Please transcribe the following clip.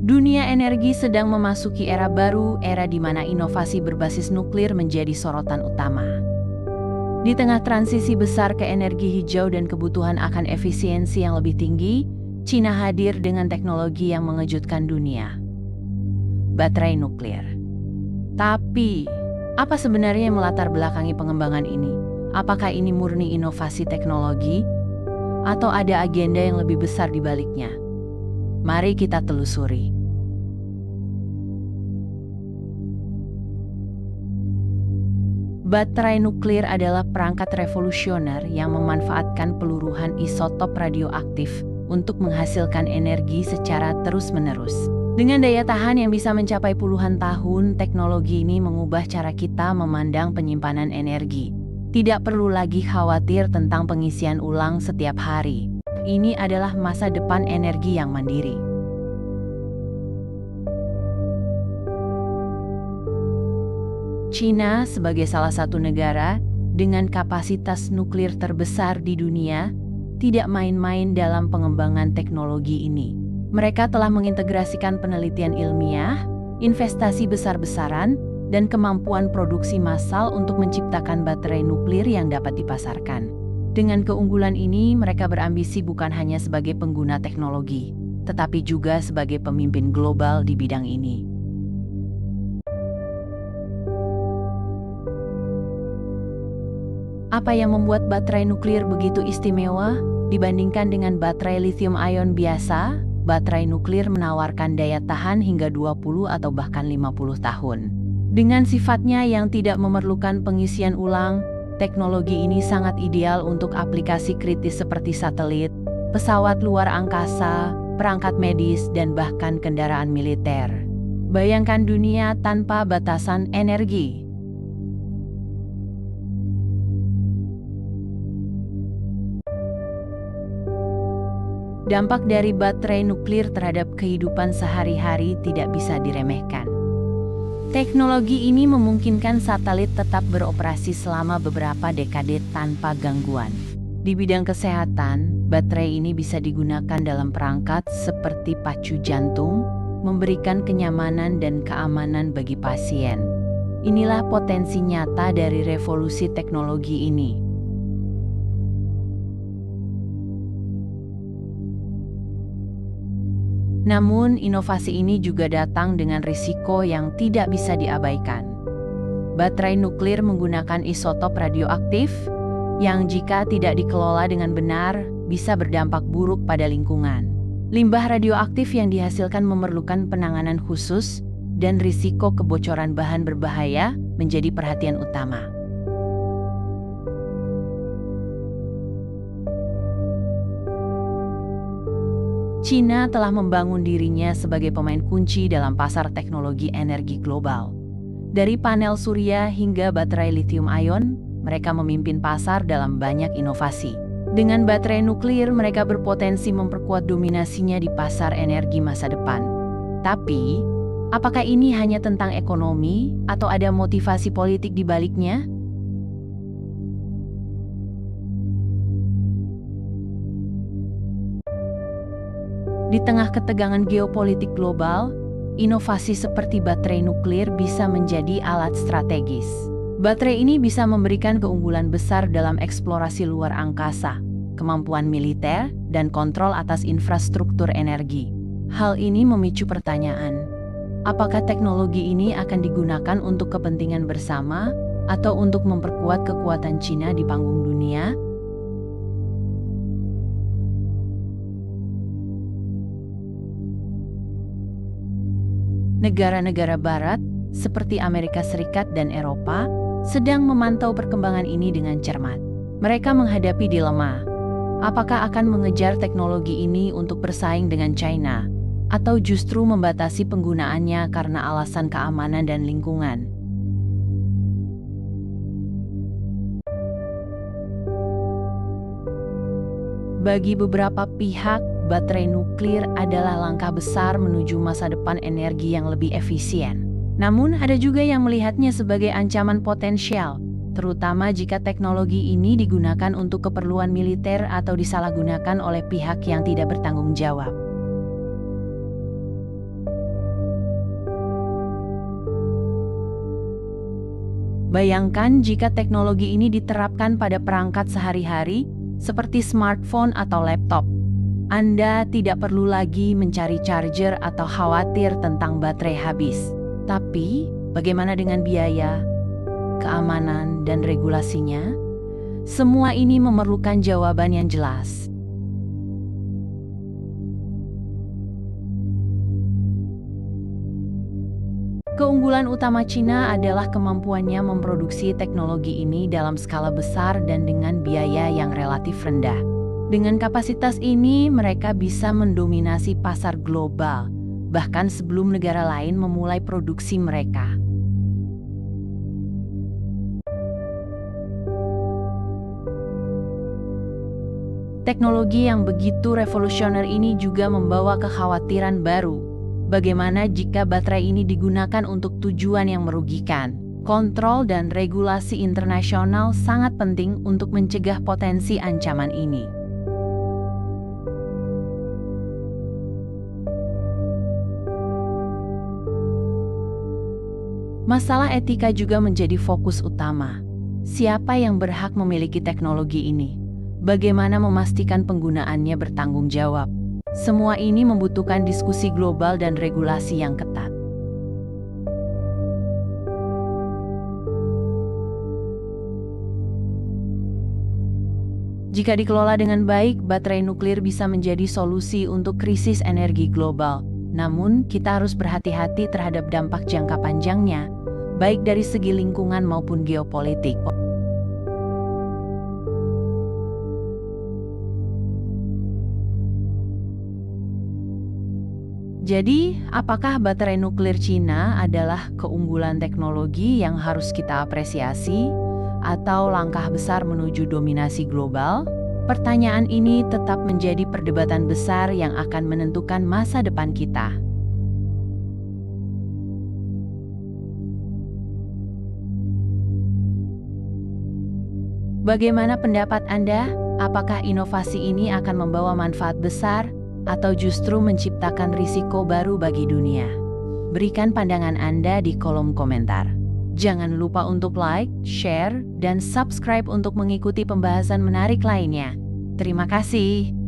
Dunia energi sedang memasuki era baru, era di mana inovasi berbasis nuklir menjadi sorotan utama. Di tengah transisi besar ke energi hijau dan kebutuhan akan efisiensi yang lebih tinggi, Cina hadir dengan teknologi yang mengejutkan dunia. Baterai nuklir. Tapi, apa sebenarnya yang melatar belakangi pengembangan ini? Apakah ini murni inovasi teknologi? Atau ada agenda yang lebih besar di baliknya? Mari kita telusuri. Baterai nuklir adalah perangkat revolusioner yang memanfaatkan peluruhan isotop radioaktif untuk menghasilkan energi secara terus-menerus. Dengan daya tahan yang bisa mencapai puluhan tahun, teknologi ini mengubah cara kita memandang penyimpanan energi. Tidak perlu lagi khawatir tentang pengisian ulang setiap hari. Ini adalah masa depan energi yang mandiri. China sebagai salah satu negara dengan kapasitas nuklir terbesar di dunia, tidak main-main dalam pengembangan teknologi ini. Mereka telah mengintegrasikan penelitian ilmiah, investasi besar-besaran, dan kemampuan produksi massal untuk menciptakan baterai nuklir yang dapat dipasarkan. Dengan keunggulan ini, mereka berambisi bukan hanya sebagai pengguna teknologi, tetapi juga sebagai pemimpin global di bidang ini. Apa yang membuat baterai nuklir begitu istimewa? Dibandingkan dengan baterai lithium-ion biasa, baterai nuklir menawarkan daya tahan hingga 20 atau bahkan 50 tahun. Dengan sifatnya yang tidak memerlukan pengisian ulang, teknologi ini sangat ideal untuk aplikasi kritis seperti satelit, pesawat luar angkasa, perangkat medis, dan bahkan kendaraan militer. Bayangkan dunia tanpa batasan energi. Dampak dari baterai nuklir terhadap kehidupan sehari-hari tidak bisa diremehkan. Teknologi ini memungkinkan satelit tetap beroperasi selama beberapa dekade tanpa gangguan. Di bidang kesehatan, baterai ini bisa digunakan dalam perangkat seperti pacu jantung, memberikan kenyamanan dan keamanan bagi pasien. Inilah potensi nyata dari revolusi teknologi ini. Namun, inovasi ini juga datang dengan risiko yang tidak bisa diabaikan. Baterai nuklir menggunakan isotop radioaktif yang jika tidak dikelola dengan benar bisa berdampak buruk pada lingkungan. Limbah radioaktif yang dihasilkan memerlukan penanganan khusus dan risiko kebocoran bahan berbahaya menjadi perhatian utama. China telah membangun dirinya sebagai pemain kunci dalam pasar teknologi energi global. Dari panel surya hingga baterai lithium-ion, mereka memimpin pasar dalam banyak inovasi. Dengan baterai nuklir, mereka berpotensi memperkuat dominasinya di pasar energi masa depan. Tapi, apakah ini hanya tentang ekonomi atau ada motivasi politik di baliknya? Di tengah ketegangan geopolitik global, inovasi seperti baterai nuklir bisa menjadi alat strategis. Baterai ini bisa memberikan keunggulan besar dalam eksplorasi luar angkasa, kemampuan militer, dan kontrol atas infrastruktur energi. Hal ini memicu pertanyaan, apakah teknologi ini akan digunakan untuk kepentingan bersama atau untuk memperkuat kekuatan Cina di panggung dunia? Negara-negara Barat, seperti Amerika Serikat dan Eropa, sedang memantau perkembangan ini dengan cermat. Mereka menghadapi dilema, apakah akan mengejar teknologi ini untuk bersaing dengan China, atau justru membatasi penggunaannya karena alasan keamanan dan lingkungan. Bagi beberapa pihak, baterai nuklir adalah langkah besar menuju masa depan energi yang lebih efisien. Namun, ada juga yang melihatnya sebagai ancaman potensial, terutama jika teknologi ini digunakan untuk keperluan militer atau disalahgunakan oleh pihak yang tidak bertanggung jawab. Bayangkan jika teknologi ini diterapkan pada perangkat sehari-hari, seperti smartphone atau laptop. Anda tidak perlu lagi mencari charger atau khawatir tentang baterai habis. Tapi, bagaimana dengan biaya, keamanan, dan regulasinya? Semua ini memerlukan jawaban yang jelas. Keunggulan utama Cina adalah kemampuannya memproduksi teknologi ini dalam skala besar dan dengan biaya yang relatif rendah. Dengan kapasitas ini, mereka bisa mendominasi pasar global, bahkan sebelum negara lain memulai produksi mereka. Teknologi yang begitu revolusioner ini juga membawa kekhawatiran baru. Bagaimana jika baterai ini digunakan untuk tujuan yang merugikan? Kontrol dan regulasi internasional sangat penting untuk mencegah potensi ancaman ini. Masalah etika juga menjadi fokus utama. Siapa yang berhak memiliki teknologi ini? Bagaimana memastikan penggunaannya bertanggung jawab? Semua ini membutuhkan diskusi global dan regulasi yang ketat. Jika dikelola dengan baik, baterai nuklir bisa menjadi solusi untuk krisis energi global. Namun, kita harus berhati-hati terhadap dampak jangka panjangnya, baik dari segi lingkungan maupun geopolitik. Jadi, apakah baterai nuklir Cina adalah keunggulan teknologi yang harus kita apresiasi, atau langkah besar menuju dominasi global? Pertanyaan ini tetap menjadi perdebatan besar yang akan menentukan masa depan kita. Bagaimana pendapat Anda? Apakah inovasi ini akan membawa manfaat besar, atau justru menciptakan risiko baru bagi dunia? Berikan pandangan Anda di kolom komentar. Jangan lupa untuk like, share, dan subscribe untuk mengikuti pembahasan menarik lainnya. Terima kasih.